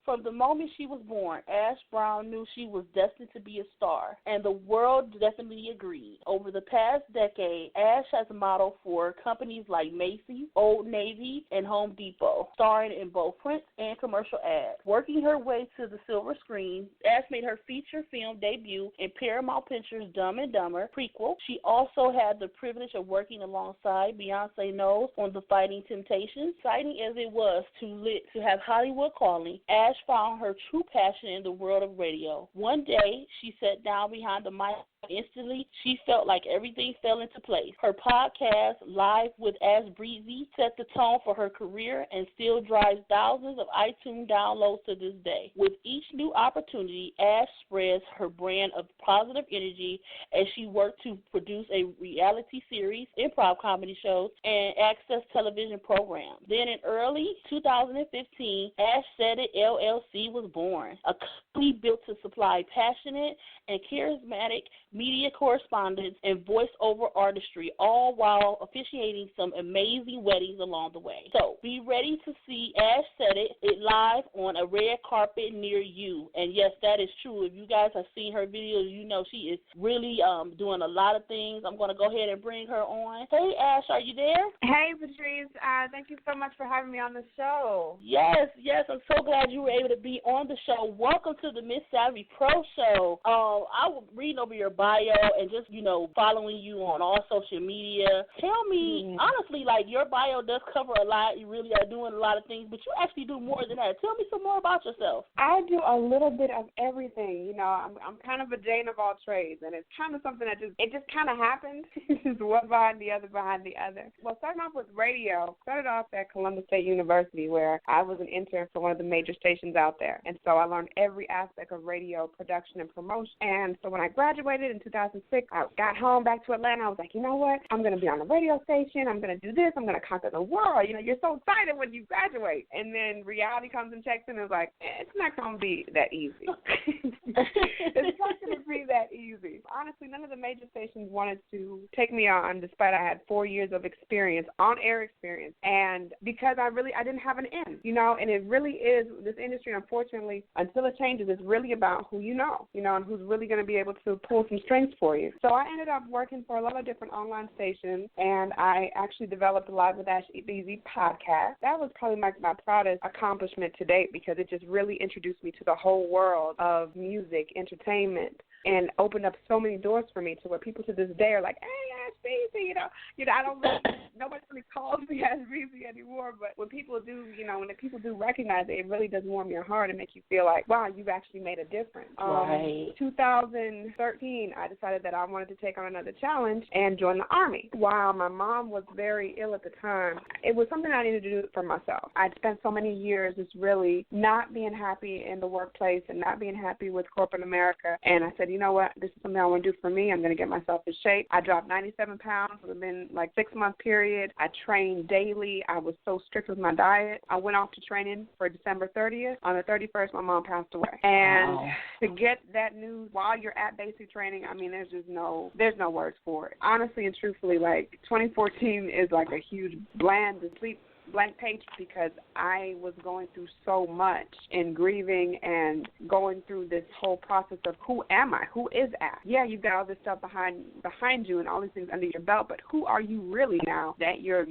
From the moment she was born, Ash Brown knew she was destined to be a star, and the world definitely agreed. Over the past decade, Ash has modeled for companies like Macy's, Old Navy, and Home Depot, starring in both print and commercial ads. Working her way to the silver screen, Ash made her feature film debut in Paramount Pictures' Dumb and Dumber prequel. She also had the privilege of working alongside Beyonce Knowles on The Fighting Temptations. Exciting as it was to have Hollywood calling, Ash found her true passion in the world of radio. One day, she sat down behind the mic. Instantly, she felt like everything fell into place. Her podcast, Live with Ash Breezy, set the tone for her career and still drives thousands of iTunes downloads to this day. With each new opportunity, Ash spreads her brand of positive energy as she worked to produce a reality series, improv comedy shows, and access television programs. Then in early 2015, Ash Said It LLC was born, a company built to supply passionate and charismatic media correspondence and voice-over artistry, all while officiating some amazing weddings along the way. So be ready to see Ash Said It live on a red carpet near you. And yes, that is true. If you guys have seen her videos, you know she is really doing a lot of things. I'm going to go ahead and bring her on. Hey, Ash, are you there? Hey, Patrice. Thank you so much for having me on the show. Yes. I'm so glad you were able to be on the show. Welcome to the Miss Savvy Pro Show. I was reading over your bio and just, following you on all social media. Tell me, honestly, like your bio does cover a lot. You really are doing a lot of things, but you actually do more than that. Tell me some more about yourself. I do a little bit of everything. I'm kind of a Jane of all trades, and it's kind of something that just kind of happened. Just one behind the other. Well, starting off with radio, started off at Columbus State University where I was an intern for one of the major stations out there. And so I learned every aspect of radio production and promotion. And so when I graduated in 2006, I got home back to Atlanta. I was like, you know what? I'm going to be on a radio station. I'm going to do this. I'm going to conquer the world. You're so excited when you graduate. And then reality comes and checks in and is like, it's not going to be that easy. It's not going to be that easy. Honestly, none of the major stations wanted to take me on despite I had 4 years of experience, on-air experience. And because I didn't have an in, and it really is, this industry, unfortunately, until it changes, it's really about who you know, and who's really going to be able to pull some strings for you. So I ended up working for a lot of different online stations, and I actually developed a Live with Ash Breezy podcast. That was probably my proudest accomplishment to date because it just really introduced me to the whole world of music, entertainment, and opened up so many doors for me to where people to this day are like, hey, Ash Breezy, I don't really, nobody really calls me Ash Breezy anymore, but when people do, when the people do recognize it, it really does warm your heart and make you feel like, wow, you've actually made a difference. Right. 2013, I decided that I wanted to take on another challenge and join the Army. While my mom was very ill at the time, it was something I needed to do for myself. I'd spent so many years just really not being happy in the workplace and not being happy with corporate America, and I said, you know what, this is something I want to do for me. I'm going to get myself in shape. I dropped 97 pounds within like 6-month period. I trained daily. I was so strict with my diet. I went off to training for December 30th. On the 31st, my mom passed away. And to get that news while you're at basic training, I mean, there's no words for it. Honestly and truthfully, like 2014 is like a huge blank page because I was going through so much in grieving and going through this whole process of who am I? Who is Ash? Yeah, you've got all this stuff behind you and all these things under your belt, but who are you really now that your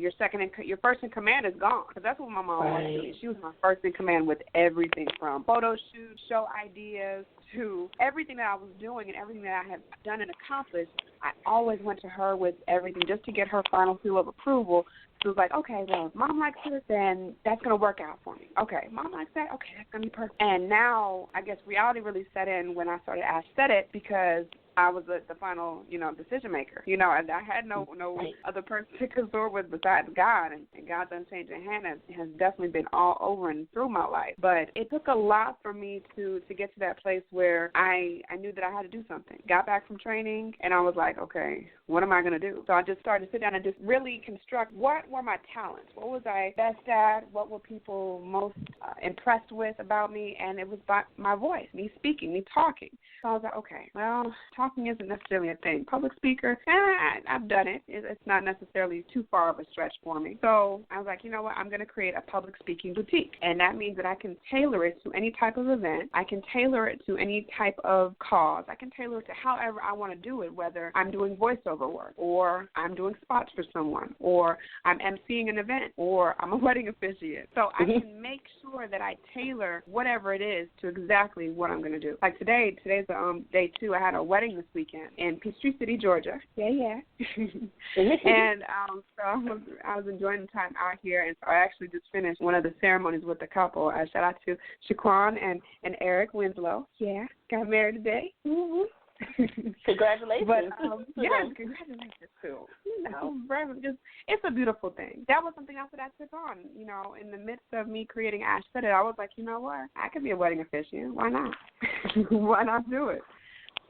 first in command is gone? Because that's what my mom was doing. She was my first in command with everything from photo shoots, show ideas, to everything that I was doing and everything that I had done and accomplished. I always went to her with everything just to get her final seal of approval. So it was like, okay, well, if Mom likes this, then that's going to work out for me. Okay, Mom likes that? Okay, that's going to be perfect. And now, I guess reality really set in when I started Ash Said It because I was the final, decision maker. And I had no other person to consort with besides God, and God's unchanging hand has definitely been all over and through my life. But it took a lot for me to get to that place where I knew that I had to do something. Got back from training, and I was like, okay, what am I going to do? So I just started to sit down and just really construct what were my talents? What was I best at? What were people most impressed with about me? And it was by my voice, me speaking, me talking. So I was like, okay, well, talking isn't necessarily a thing. Public speaker, I've done it. It's not necessarily too far of a stretch for me. So I was like, you know what, I'm going to create a public speaking boutique. And that means that I can tailor it to any type of event. I can tailor it to any type of cause. I can tailor it to however I want to do it, whether I'm doing voiceover work or I'm doing spots for someone or I'm emceeing an event or I'm a wedding officiant. So I can make sure that I tailor whatever it is to exactly what I'm going to do. Like today's day 2. I had a wedding this weekend in Peachtree City, Georgia. Yeah. And so I was enjoying the time out here, and so I actually just finished one of the ceremonies with the couple. Shout out to Shaquan and Eric Winslow. Yeah, got married today. Congratulations. But yes, congratulations too. It's a beautiful thing. That was something else that I took on. In the midst of me creating Ash Said It, I was like, you know what? I could be a wedding officiant. Why not? Why not do it?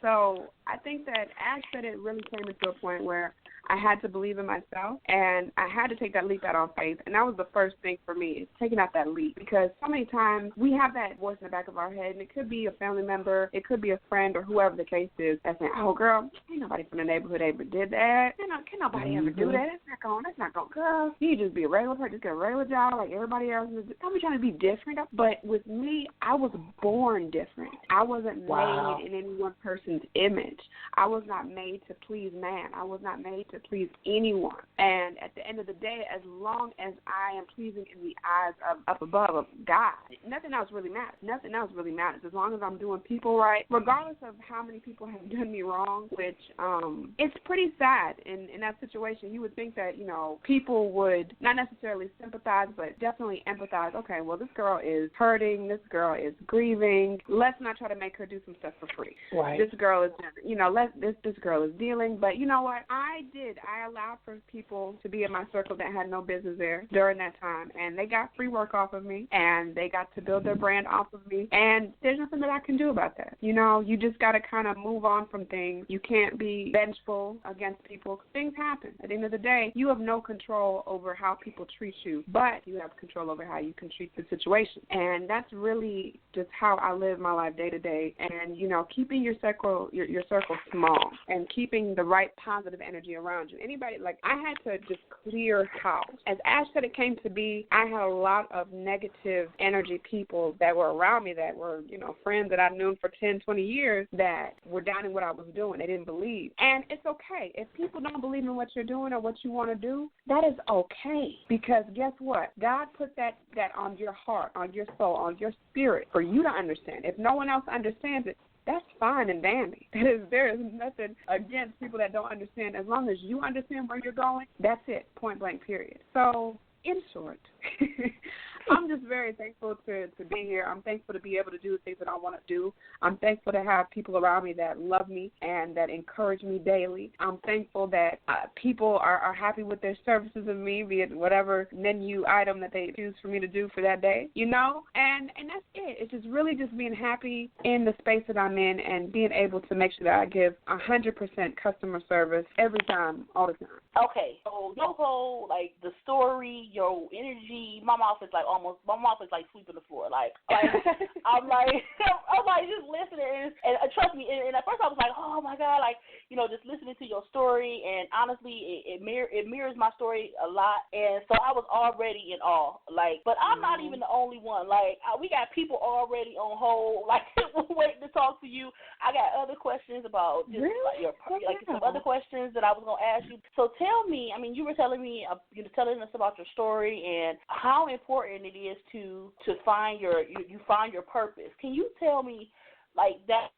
So I think that Ash Said It really came into a point where I had to believe in myself, and I had to take that leap out on faith, and that was the first thing for me, is taking out that leap, because so many times we have that voice in the back of our head, and it could be a family member, it could be a friend, or whoever the case is, that's saying, oh, girl, ain't nobody from the neighborhood ever did that. Can't nobody ever do that. That's not going, girl. You just be a regular person, just get a regular job like everybody else. Don't be trying to be different. But with me, I was born different. I wasn't made in any one person's image. I was not made to please man. I was not made to please anyone. And at the end of the day, as long as I am pleasing in the eyes of up above of God, nothing else really matters. Nothing else really matters. As long as I'm doing people right, regardless of how many people have done me wrong, which it's pretty sad in that situation. You would think that, people would not necessarily sympathize, but definitely empathize. Okay, well, this girl is hurting. This girl is grieving. Let's not try to make her do some stuff for free. Right. This girl is, this girl is dealing. But you know what? I allowed for people to be in my circle that had no business there during that time, and they got free work off of me, and they got to build their brand off of me, and there's nothing that I can do about that. You just got to kind of move on from things. You can't be vengeful against people. Things happen. At the end of the day, you have no control over how people treat you, but you have control over how you can treat the situation, and that's really just how I live my life day to day. And keeping your circle small and keeping the right positive energy around you. Anybody, like, I had to just clear house. As Ash Said It came to be, I had a lot of negative energy people that were around me that were, friends that I've known for 10, 20 years that were doubting what I was doing. They didn't believe. And it's okay. If people don't believe in what you're doing or what you want to do, that is okay. Because guess what? God put that on your heart, on your soul, on your spirit for you to understand. If no one else understands it, that's fine and dandy. There is nothing against people that don't understand. As long as you understand where you're going, that's it, point blank, period. So, in short, I'm just very thankful to be here. I'm thankful to be able to do the things that I want to do. I'm thankful to have people around me that love me and that encourage me daily. I'm thankful that people are happy with their services of me, be it whatever menu item that they choose for me to do for that day, and that's it. It's just really just being happy in the space that I'm in and being able to make sure that I give 100% customer service every time, all the time. Okay, so your whole, like, the story, your energy, my mouth is like sweeping the floor. I'm just listening, and trust me, and at first I was like, oh my God, just listening to your story, and honestly, it mirrors my story a lot, and so I was already in awe, but I'm not even the only one. We got people already on hold, waiting to talk to you. I got other questions about just some other questions that I was gonna ask you. So tell me, you were telling me, telling us about your story and how important it is to find your purpose. Can you tell me, that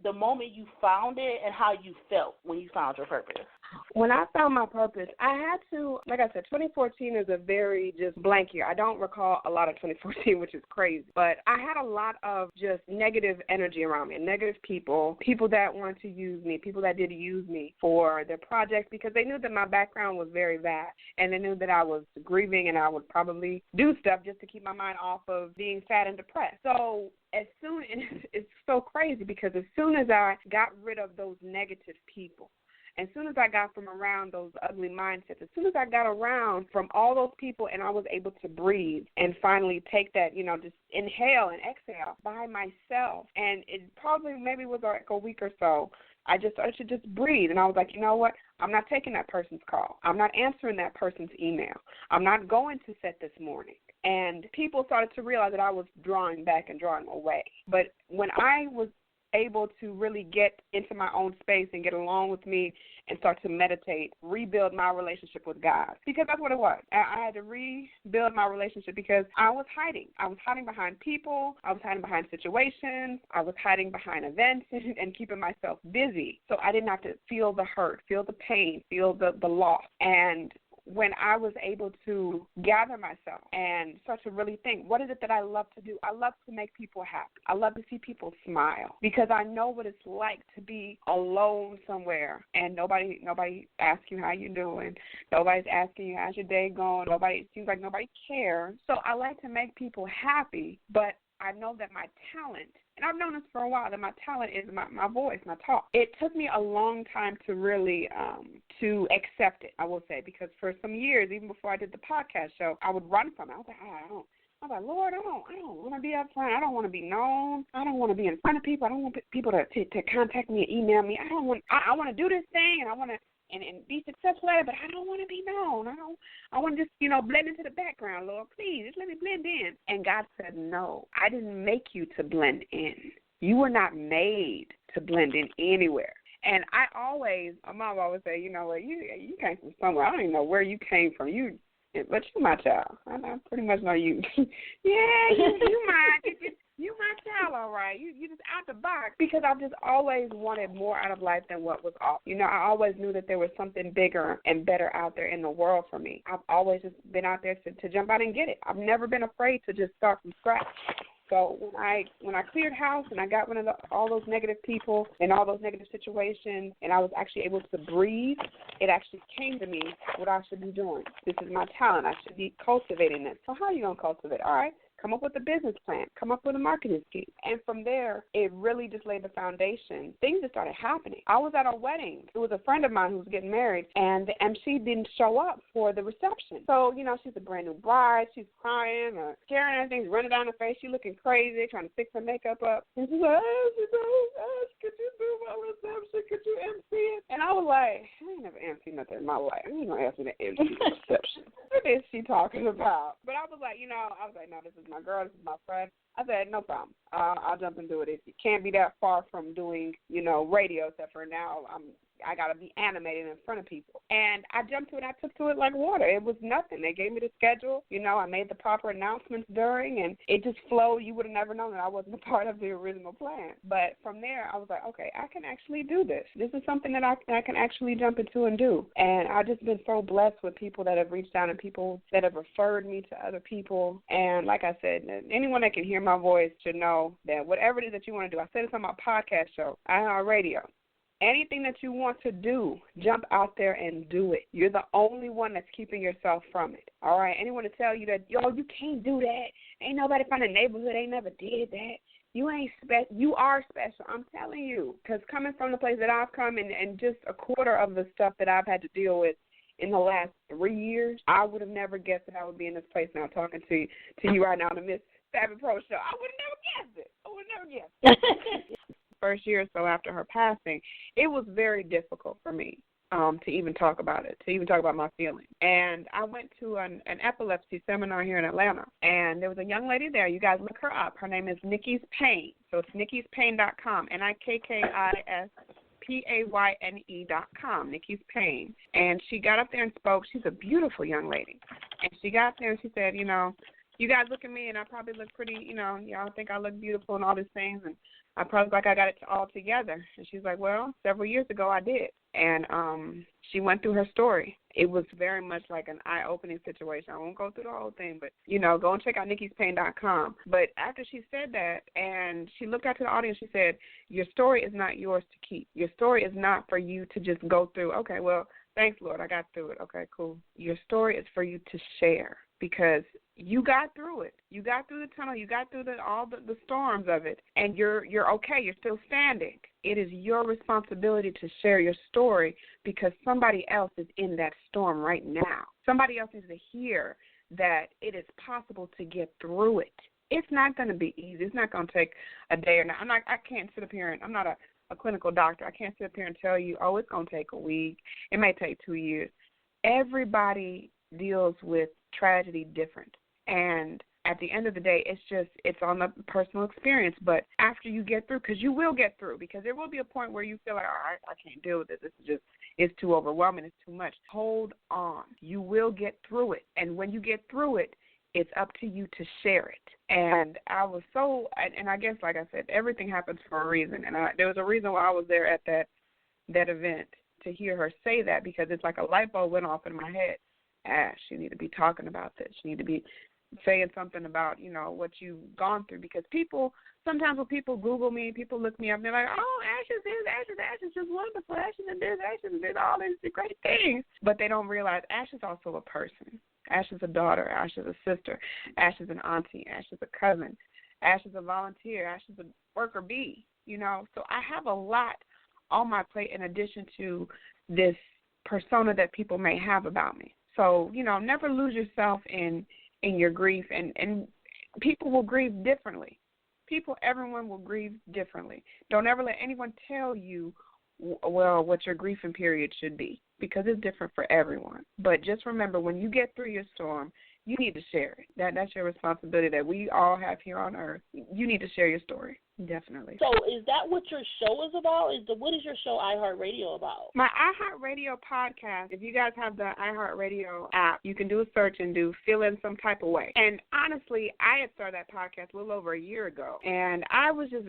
the moment you found it and how you felt when you found your purpose? When I found my purpose, I had to, like I said, 2014 is a very just blank year. I don't recall a lot of 2014, which is crazy. But I had a lot of just negative energy around me, negative people that wanted to use me, people that did use me for their projects because they knew that my background was very vast, and they knew that I was grieving and I would probably do stuff just to keep my mind off of being sad and depressed. So it's so crazy because as soon as I got rid of those negative people, as soon as I got from around those ugly mindsets, as soon as I got around from all those people and I was able to breathe and finally take that, just inhale and exhale by myself, and it probably maybe was like a week or so, I just started to just breathe, and I was like, you know what? I'm not taking that person's call. I'm not answering that person's email. I'm not going to set this morning. And people started to realize that I was drawing back and drawing away. But when I was able to really get into my own space and get alone with me and start to meditate, rebuild my relationship with God, because that's what it was. I had to rebuild my relationship because I was hiding. I was hiding behind people. I was hiding behind situations. I was hiding behind events and keeping myself busy. So I didn't have to feel the hurt, feel the pain, feel the loss. And when I was able to gather myself and start to really think, what is it that I love to do? I love to make people happy. I love to see people smile because I know what it's like to be alone somewhere and nobody asks you how you're doing. Nobody's asking you how's your day going. It seems like nobody cares. So I like to make people happy, but I know that my talent, and I've known this for a while, that my talent is my voice, my talk. It took me a long time to really to accept it, I will say, because for some years, even before I did the podcast show, I would run from it. I was like, Lord, I don't want to be up front. I don't want to be known. I don't want to be in front of people. I don't want people to contact me and email me. I want to do this thing, and I want to and be successful at it, but I don't want to be known. I want to just, blend into the background, Lord. Please, just let me blend in. And God said, no, I didn't make you to blend in. You were not made to blend in anywhere. And my mom always say, you came from somewhere. I don't even know where you came from. But you my child. I pretty much know you. Yeah, you mine. You my child, all right. You just out the box, because I've just always wanted more out of life than what was off. I always knew that there was something bigger and better out there in the world for me. I've always just been out there to jump out and get it. I've never been afraid to just start from scratch. So when I cleared house and I got rid of all those negative people and all those negative situations, and I was actually able to breathe, it actually came to me what I should be doing. This is my talent. I should be cultivating this. So how are you going to cultivate? All right. Come up with a business plan. Come up with a marketing scheme. And from there, it really just laid the foundation. Things just started happening. I was at a wedding. It was a friend of mine who was getting married, and the MC didn't show up for the reception. So, she's a brand new bride. She's crying, tearing everything, running down her face. She's looking crazy, trying to fix her makeup up. And she's like, could you do my reception? Could you MC it? And I was like, I ain't never MC nothing in my life. I ain't going to ask me to MC the reception. What is she talking about? But I was like, no, this is my girl, this is my friend. I said, no problem. I'll jump and do it. It can't be that far from doing, radio, except for now I got to be animated in front of people. And I jumped to it. I took to it like water. It was nothing. They gave me the schedule. I made the proper announcements during, and it just flowed. You would have never known that I wasn't a part of the original plan. But from there, I was like, okay, I can actually do this. This is something that I can actually jump into and do. And I've just been so blessed with people that have reached out and people that have referred me to other people. And like I said, anyone that can hear my voice should know that whatever it is that you want to do, I said this on my podcast show, iHeartRadio. Anything that you want to do, jump out there and do it. You're the only one that's keeping yourself from it. All right? Anyone to tell you that, you can't do that. Ain't nobody from the neighborhood ain't never did that. You ain't special. You are special. I'm telling you. Because coming from the place that I've come and just a quarter of the stuff that I've had to deal with in the last 3 years, I would have never guessed that I would be in this place now talking to you right now on the Miss Savvy Pro Show. I would have never guessed it. I would have never guessed it. First year or so after her passing, it was very difficult for me to even talk about it, to even talk about my feelings. And I went to an epilepsy seminar here in Atlanta, and there was a young lady there. You guys look her up. Her name is Nikki's Pain. So it's nikkispain.com, NIKKISPAYNE.com, Nikki's Pain. And she got up there and spoke. She's a beautiful young lady. And she got up there and she said, you guys look at me and I probably look pretty, y'all think I look beautiful and all these things, and I probably like I got it all together. And she's like, well, several years ago I did. And she went through her story. It was very much like an eye-opening situation. I won't go through the whole thing, but, go and check out nikkispain.com. But after she said that and she looked out to the audience, she said, your story is not yours to keep. Your story is not for you to just go through. Okay, well, thanks, Lord, I got through it. Okay, cool. Your story is for you to share, because you got through it. You got through the tunnel. You got through all the storms of it, and you're okay. You're still standing. it is your responsibility to share your story because somebody else is in that storm right now. Somebody else needs to hear that it is possible to get through it. It's not going to be easy. It's not going to take a day or not. I can't sit up here and I'm not a clinical doctor. I can't sit up here and tell you, oh, it's going to take a week. It may take 2 years. Everybody deals with tragedy different. And at the end of the day, it's on the personal experience. But after you get through, because you will get through, because there will be a point where you feel like, all right, I can't deal with this. This is just, it's too overwhelming. It's too much. Hold on. You will get through it. And when you get through it, it's up to you to share it. And I was so, and I guess, like I said, everything happens for a reason. And there was a reason why I was there at that event to hear her say that, because it's like a light bulb went off in my head. Ash, you need to be talking about this. You need to be saying something about, what you've gone through. Because sometimes when people Google me, people look me up, and they're like, oh, Ash is this, Ash is just wonderful. Ash is this, Ash is this, all these great things. But they don't realize Ash is also a person. Ash is a daughter. Ash is a sister. Ash is an auntie. Ash is a cousin. Ash is a volunteer. Ash is a worker bee, So I have a lot on my plate in addition to this persona that people may have about me. So, never lose yourself in your grief. And people will grieve differently. Everyone will grieve differently. Don't ever let anyone tell you, well, what your grieving period should be, because it's different for everyone. But just remember, when you get through your storm, you need to share it. That's your responsibility that we all have here on earth. You need to share your story. Definitely. So is that what your show is about? What is your show iHeartRadio about? My iHeartRadio podcast, if you guys have the iHeartRadio app, you can do a search and feel in some type of way. And honestly, I had started that podcast a little over a year ago. And I was just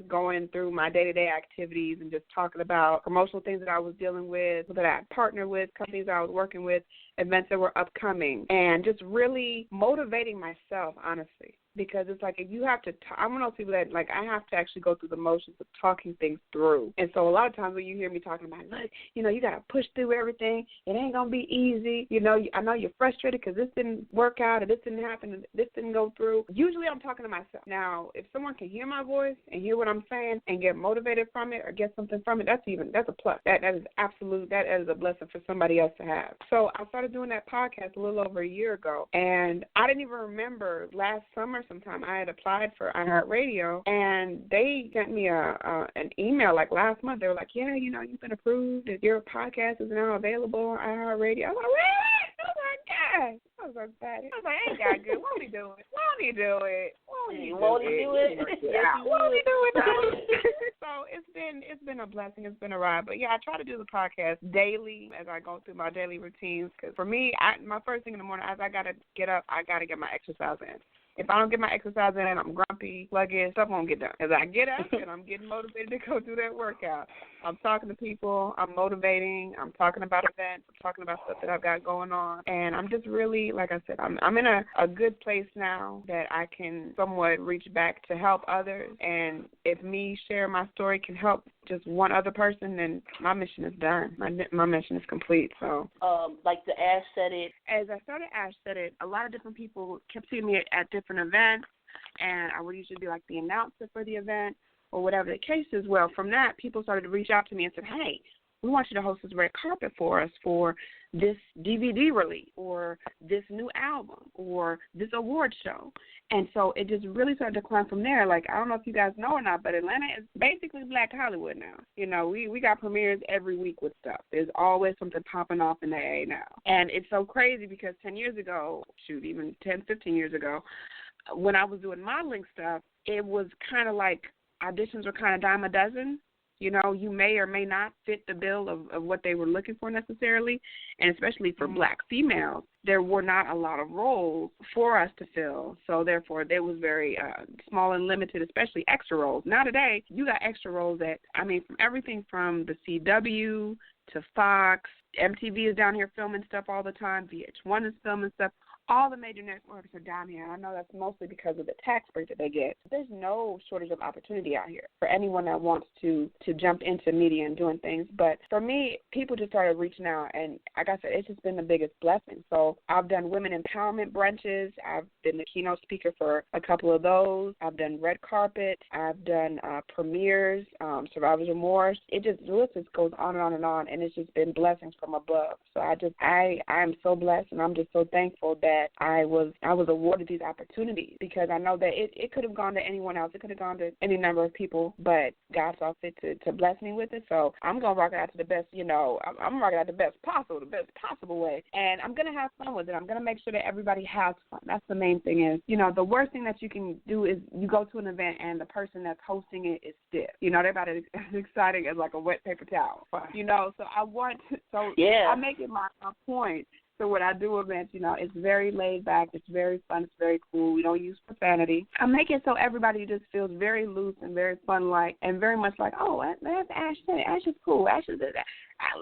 going through my day-to-day activities and just talking about promotional things that I was dealing with, that I partnered with, companies I was working with, events that were upcoming, and just really motivating myself, honestly. Because it's like, if you have to, I'm one of those people that, like, I have to actually go through the motions of talking things through. And so a lot of times when you hear me talking about, look, you got to push through everything. It ain't going to be easy. I know you're frustrated because this didn't work out or this didn't happen and this didn't go through. Usually I'm talking to myself. Now, if someone can hear my voice and hear what I'm saying and get motivated from it or get something from it, that's a plus. That is absolute. That is a blessing for somebody else to have. So I started doing that podcast a little over a year ago. And I didn't even remember last summer sometime I had applied for iHeartRadio, and they sent me an email like last month. They were like, yeah, you've been approved. Your podcast is now available on iHeartRadio. I was like, what? I was like, God. I was so excited. I was like, ain't got good. Won't he do it? Won't he do it? Won't he do it? Yeah, won't he do it? So it's been a blessing. It's been a ride. But, yeah, I try to do the podcast daily as I go through my daily routines. Because for me, my first thing in the morning, I got to get up, I got to get my exercise in. If I don't get my exercise in, I'm grumpy, sluggish, stuff won't get done. As I get up and I'm getting motivated to go do that workout, I'm talking to people, I'm motivating, I'm talking about events, I'm talking about stuff that I've got going on. And I'm just really, like I said, I'm in a good place now that I can somewhat reach back to help others. And if me sharing my story can help just one other person, then my mission is done. My mission is complete. So, like the Ash Said It. As I started Ash Said It, a lot of different people kept seeing me at different events, and I would usually be like the announcer for the event or whatever the case is. Well, from that, people started to reach out to me and said, hey, we want you to host this red carpet for us for this DVD release or this new album or this award show. And so it just really started to climb from there. Like, I don't know if you guys know or not, but Atlanta is basically Black Hollywood now. We got premieres every week with stuff. There's always something popping off in the A now. And it's so crazy because 10 years ago, even 10, 15 years ago, when I was doing modeling stuff, it was kind of like auditions were kind of dime a dozen. You may or may not fit the bill of what they were looking for necessarily, and especially for Black females, there were not a lot of roles for us to fill, so therefore they was very small and limited, especially extra roles. Now today, you got extra roles from everything from the CW to Fox, MTV is down here filming stuff all the time, VH1 is filming stuff, all the major networks are down here. I know that's mostly because of the tax break that they get. There's no shortage of opportunity out here for anyone that wants to jump into media and doing things. But for me, people just started reaching out, and like I said, it's just been the biggest blessing. So I've done women empowerment brunches. I've been the keynote speaker for a couple of those. I've done red carpet. I've done premieres, Survivors Remorse. The list just goes on and on and on, and it's just been blessings from above. So I'm so blessed, and I'm just so thankful that I was awarded these opportunities, because I know that it could have gone to anyone else. It could have gone to any number of people, but God saw fit to bless me with it. So I'm going to rock it out to the best, I'm rocking out the best possible way. And I'm going to have fun with it. I'm going to make sure that everybody has fun. That's the main thing is, the worst thing that you can do is you go to an event and the person that's hosting it is stiff. They're about as exciting as like a wet paper towel. I make it my point. So when I do events, it's very laid back, it's very fun, it's very cool. We don't use profanity. I make it so everybody just feels very loose and very fun-like and very much like, oh, that's Ash. Ash is cool. Ash is that.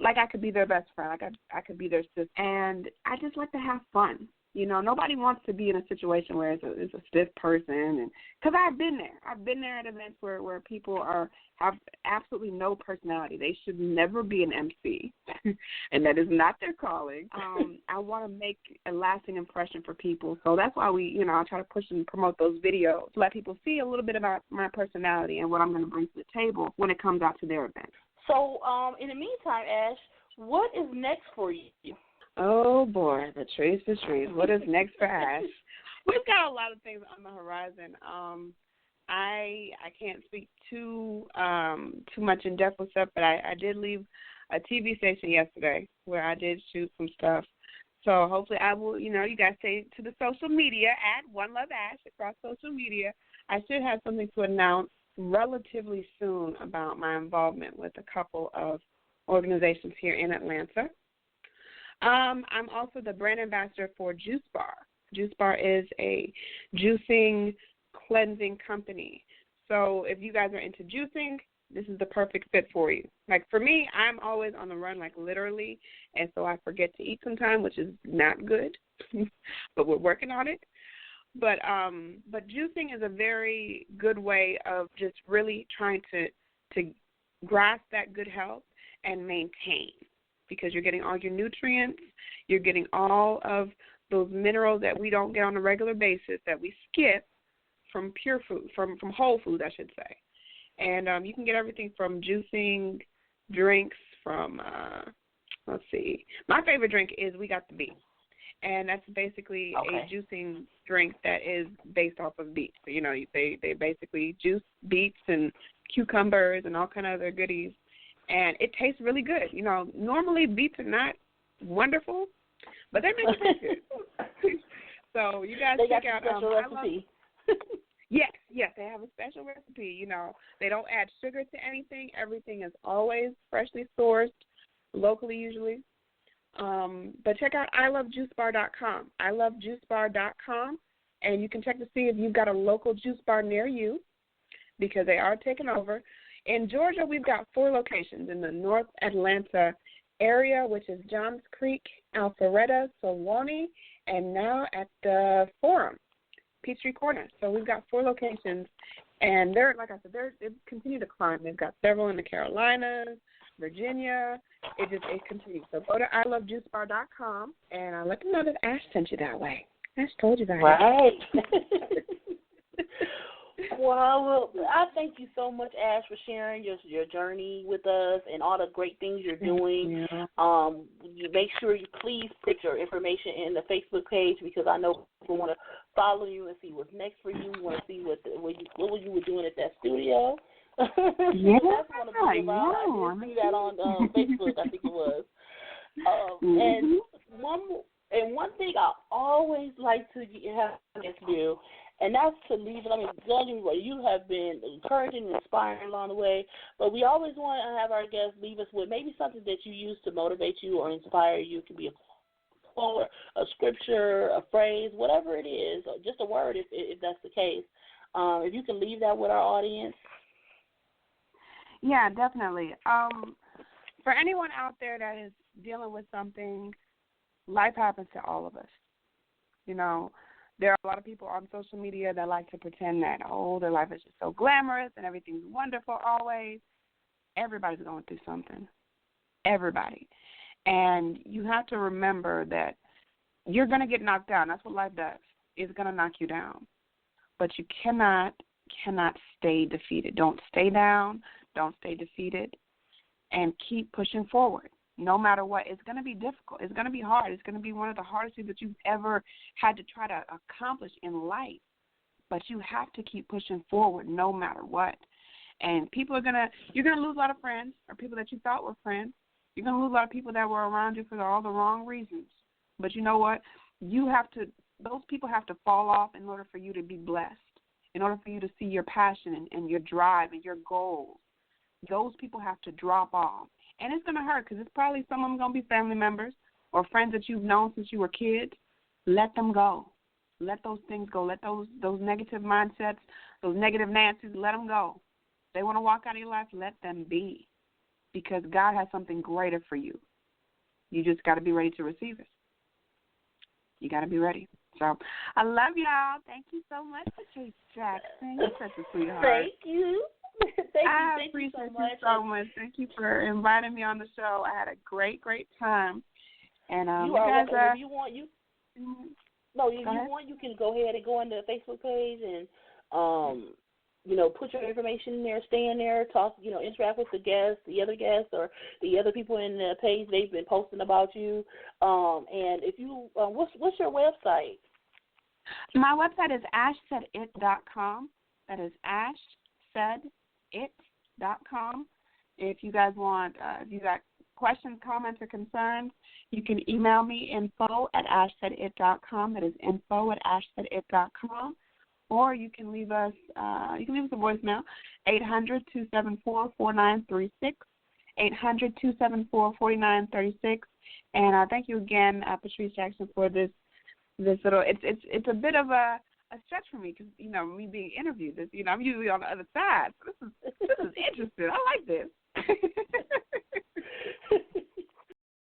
Like I could be their best friend. Like I could be their sister. And I just like to have fun. Nobody wants to be in a situation where it's a stiff person, and because I've been there. I've been there at events where people have absolutely no personality. They should never be an MC, and that is not their calling. I want to make a lasting impression for people, so that's why I try to push and promote those videos to let people see a little bit about my personality and what I'm going to bring to the table when it comes out to their event. So, in the meantime, Ash, what is next for you? Oh, boy, the trees. What is next for Ash? We've got a lot of things on the horizon. I can't speak too much in depth with stuff, but I did leave a TV station yesterday where I did shoot some stuff. So hopefully I will, you guys stay to the social media at One Love Ash across social media. I should have something to announce relatively soon about my involvement with a couple of organizations here in Atlanta. I'm also the brand ambassador for Juice Bar. Juice Bar is a juicing, cleansing company. So if you guys are into juicing, this is the perfect fit for you. Like for me, I'm always on the run, like literally, and so I forget to eat sometimes, which is not good, but we're working on it. But juicing is a very good way of just really trying to grasp that good health and maintain. Because you're getting all your nutrients, you're getting all of those minerals that we don't get on a regular basis, that we skip from pure food, from whole food, I should say. And you can get everything from juicing, drinks, from, let's see. My favorite drink is We Got the Beets. And that's basically a juicing drink that is based off of beets. So, they basically juice beets and cucumbers and all kind of other goodies. And it tastes really good. Normally beets are not wonderful, but they make it taste good. So you guys check out. Special recipe. Yes, they have a special recipe. They don't add sugar to anything. Everything is always freshly sourced, locally usually. But check out ilovejuicebar.com. ilovejuicebar.com, and you can check to see if you've got a local juice bar near you, because they are taking over. In Georgia, we've got 4 locations in the North Atlanta area, which is Johns Creek, Alpharetta, Suwanee, and now at the Forum, Peachtree Corner. So we've got 4 locations, and they're, like I said, they continue to climb. They've got several in the Carolinas, Virginia. It continues. So go to ilovejuicebar.com, and I'll let them know that Ash sent you that way. Ash told you that. Right. Well, I thank you so much, Ash, for sharing your journey with us and all the great things you're doing. You make sure you please put your information in the Facebook page, because I know people want to follow you and see what's next for you. Want to see what you were doing at that studio. Yeah, that's one of the things I did see that on Facebook, I think it was. And one thing I always like to have guests do, and that's to leave it. I mean, judging what you have been encouraging and inspiring along the way, but we always want to have our guests leave us with maybe something that you use to motivate you or inspire you. It could be a quote, a scripture, a phrase, whatever it is, or just a word if that's the case. If you can leave that with our audience. Yeah, definitely. For anyone out there that is dealing with something, life happens to all of us. You know, there are a lot of people on social media that like to pretend that, oh, their life is just so glamorous and everything's wonderful always. Everybody's going through something. Everybody. And you have to remember that you're going to get knocked down. That's what life does. It's going to knock you down. But you cannot stay defeated. Don't stay down. Don't stay defeated. And keep pushing forward. No matter what, it's going to be difficult. It's going to be hard. It's going to be one of the hardest things that you've ever had to try to accomplish in life. But you have to keep pushing forward no matter what. And you're going to lose a lot of friends or people that you thought were friends. You're going to lose a lot of people that were around you for all the wrong reasons. But you know what? Those people have to fall off in order for you to be blessed, in order for you to see your passion and your drive and your goals. Those people have to drop off. And it's going to hurt because it's probably some of them going to be family members or friends that you've known since you were kids. Let them go. Let those things go. Let those negative mindsets, those negative Nancy's, let them go. If they want to walk out of your life, let them be. Because God has something greater for you. You just got to be ready to receive it. You got to be ready. So I love y'all. Thank you so much, Patrice Jackson. You're such a sweetheart. Thank you. I appreciate you so much. Thank you for inviting me on the show. I had a great time. And you are welcome. If you want, you can go ahead and go on the Facebook page and put your information in there, stay in there, talk, interact with the other guests, or the other people in the page. They've been posting about you. And if you, what's your website? My website is ashsaidit.com. That is ashsaidit.com. If you guys want, if you got questions, comments, or concerns, you can email me info@ashsaidit.com. That is info@ashsaidit.com. Or you can leave us a voicemail, 800-274-4936, 800-274-4936. And thank you again, Patrice Jackson, for this little. It's a bit of a stretch for me because me being interviewed. I'm usually on the other side, so this is interesting. I like this.